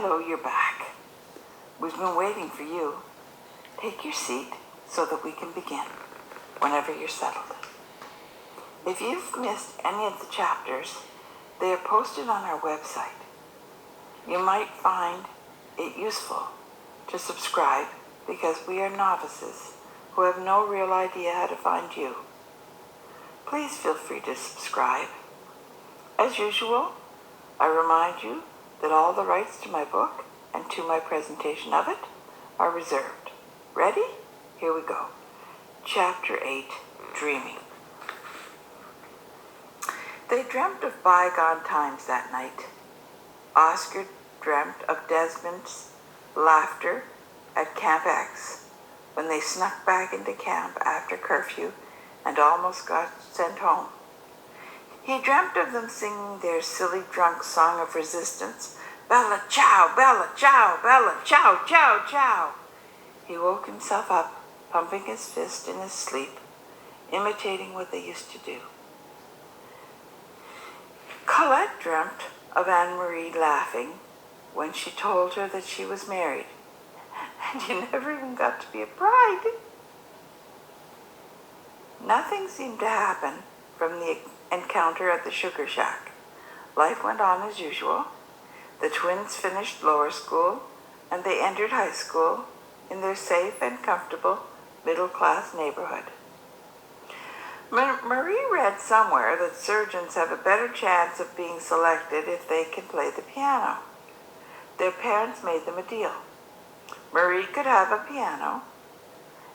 Hello, you're back. We've been waiting for you. Take your seat so that we can begin whenever you're settled. If you've missed any of the chapters, they are posted on our website. You might find it useful to subscribe because we are novices who have no real idea how to find you. Please feel free to subscribe. As usual, I remind you that all the rights to my book and to my presentation of it are reserved. Ready? Here we go. Chapter 8, Dreaming. They dreamt of bygone times that night. Oscar dreamt of Desmond's laughter at Camp X when they snuck back into camp after curfew and almost got sent home. He dreamt of them singing their silly drunk song of resistance, Bella Ciao, Bella Ciao, Bella Ciao, Ciao, Ciao. He woke himself up, pumping his fist in his sleep, imitating what they used to do. Colette dreamt of Anne-Marie laughing when she told her that she was married, and you never even got to be a bride. Nothing seemed to happen from the encounter at the sugar shack. Life went on as usual. The twins finished lower school, and they entered high school in their safe and comfortable middle-class neighborhood. Marie read somewhere that surgeons have a better chance of being selected if they can play the piano. Their parents made them a deal. Marie could have a piano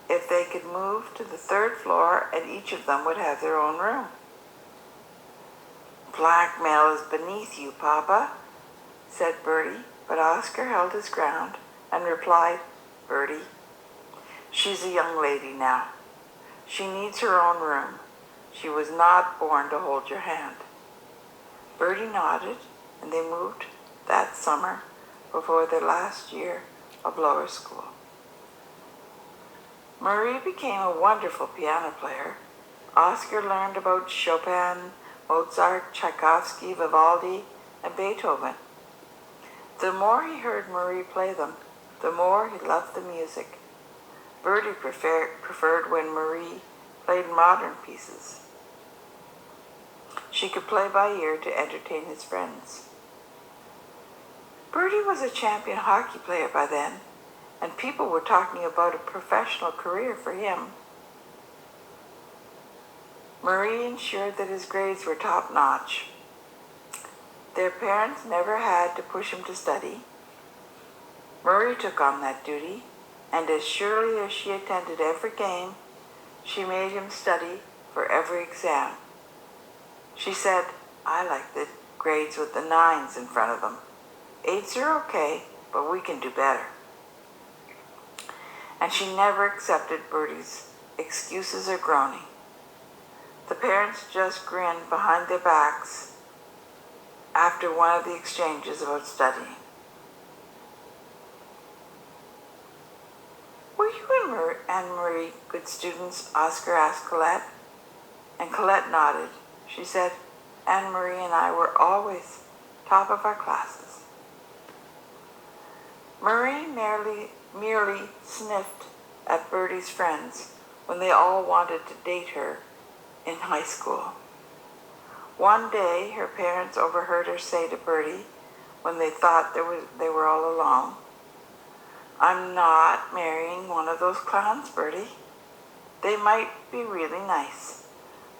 if they could move to the third floor, and each of them would have their own room. Blackmail is beneath you, Papa, said Bertie, but Oscar held his ground and replied, Bertie, she's a young lady now. She needs her own room. She was not born to hold your hand. Bertie nodded, and they moved that summer before their last year of lower school. Marie became a wonderful piano player. Oscar learned about Chopin, Mozart, Tchaikovsky, Vivaldi, and Beethoven. The more he heard Marie play them, the more he loved the music. Bertie preferred when Marie played modern pieces. She could play by ear to entertain his friends. Bertie was a champion hockey player by then, and people were talking about a professional career for him. Marie ensured that his grades were top-notch. Their parents never had to push him to study. Marie took on that duty, and as surely as she attended every game, she made him study for every exam. She said, I like the grades with the 9s in front of them. 8s are okay, but we can do better. And she never accepted Bertie's excuses or groaning. The parents just grinned behind their backs after one of the exchanges about studying. Were you and Anne-Marie good students? Oscar asked Colette, and Colette nodded. She said, Anne-Marie and I were always top of our classes. Marie merely sniffed at Bertie's friends when they all wanted to date her in high school. One day, her parents overheard her say to Bertie, when they thought they were all alone, I'm not marrying one of those clowns, Bertie. They might be really nice,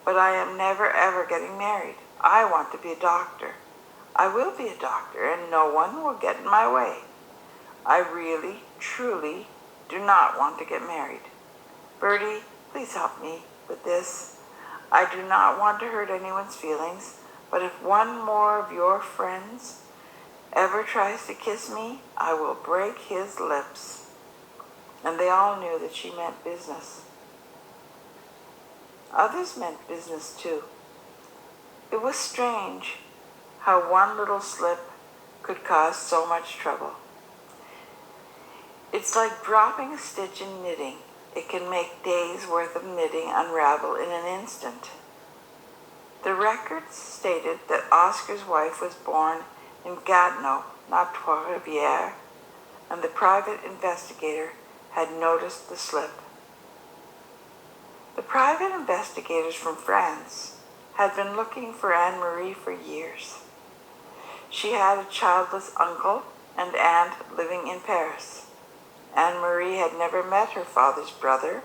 but I am never ever getting married. I want to be a doctor. I will be a doctor, and no one will get in my way. I really, truly do not want to get married. Bertie, please help me with this. I do not want to hurt anyone's feelings, but if one more of your friends ever tries to kiss me, I will break his lips. And they all knew that she meant business. Others meant business too. It was strange how one little slip could cause so much trouble. It's like dropping a stitch in knitting. It can make days' worth of knitting unravel in an instant. The records stated that Oscar's wife was born in Gatineau, not Trois-Rivières, and the private investigator had noticed the slip. The private investigators from France had been looking for Anne-Marie for years. She had a childless uncle and aunt living in Paris. Anne-Marie had never met her father's brother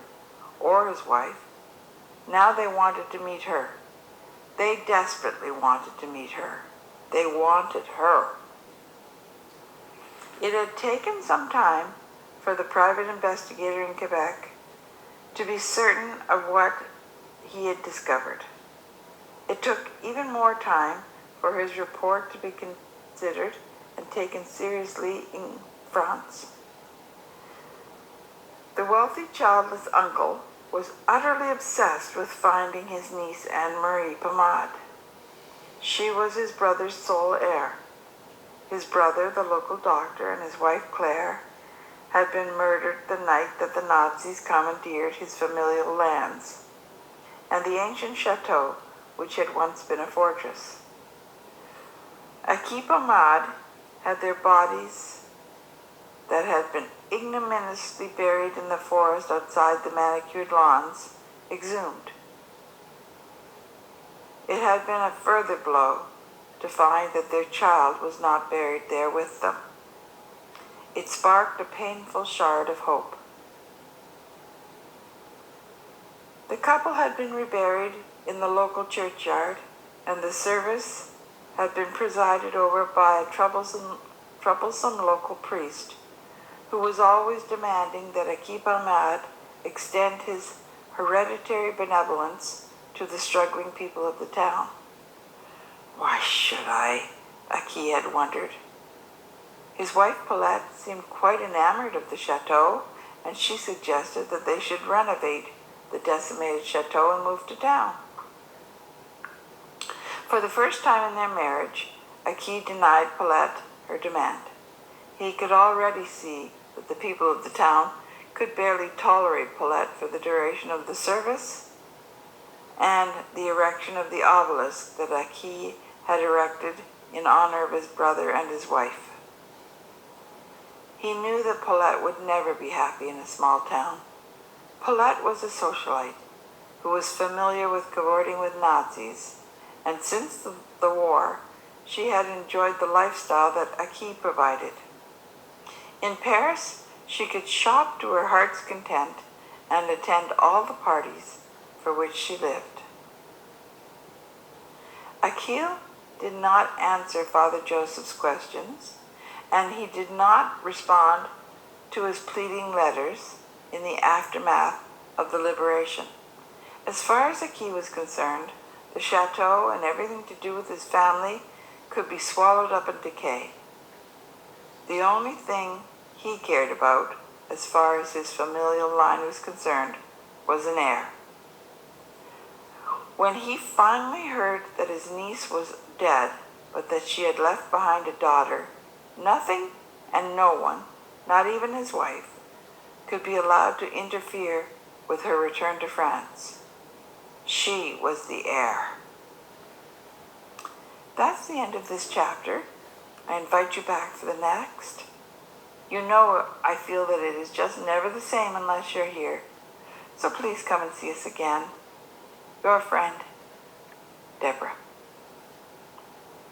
or his wife. Now they wanted to meet her. They desperately wanted to meet her. They wanted her. It had taken some time for the private investigator in Quebec to be certain of what he had discovered. It took even more time for his report to be considered and taken seriously in France. The wealthy childless uncle was utterly obsessed with finding his niece Anne-Marie Pomade. She was his brother's sole heir. His brother, the local doctor, and his wife Claire had been murdered the night that the Nazis commandeered his familial lands and the ancient chateau which had once been a fortress. Aki Pomade had their bodies that had been ignominiously buried in the forest outside the manicured lawns exhumed. It had been a further blow to find that their child was not buried there with them. It sparked a painful shard of hope. The couple had been reburied in the local churchyard, and the service had been presided over by a troublesome local priest who was always demanding that Aki Pomade extend his hereditary benevolence to the struggling people of the town. Why should I? Aki had wondered. His wife Paulette seemed quite enamored of the chateau, and she suggested that they should renovate the decimated chateau and move to town. For the first time in their marriage, Aki denied Paulette her demand. He could already see that the people of the town could barely tolerate Paulette for the duration of the service and the erection of the obelisk that Aki had erected in honor of his brother and his wife. He knew that Paulette would never be happy in a small town. Paulette was a socialite who was familiar with cavorting with Nazis, and since the war, she had enjoyed the lifestyle that Aki provided. In Paris, she could shop to her heart's content and attend all the parties for which she lived. Achille did not answer Father Joseph's questions, and he did not respond to his pleading letters in the aftermath of the liberation. As far as Aki was concerned, the chateau and everything to do with his family could be swallowed up in decay. The only thing he cared about, as far as his familial line was concerned, was an heir. When he finally heard that his niece was dead, but that she had left behind a daughter, nothing and no one, not even his wife, could be allowed to interfere with her return to France. She was the heir. That's the end of this chapter. I invite you back for the next. You know I feel that it is just never the same unless you're here. So please come and see us again. Your friend, Deborah.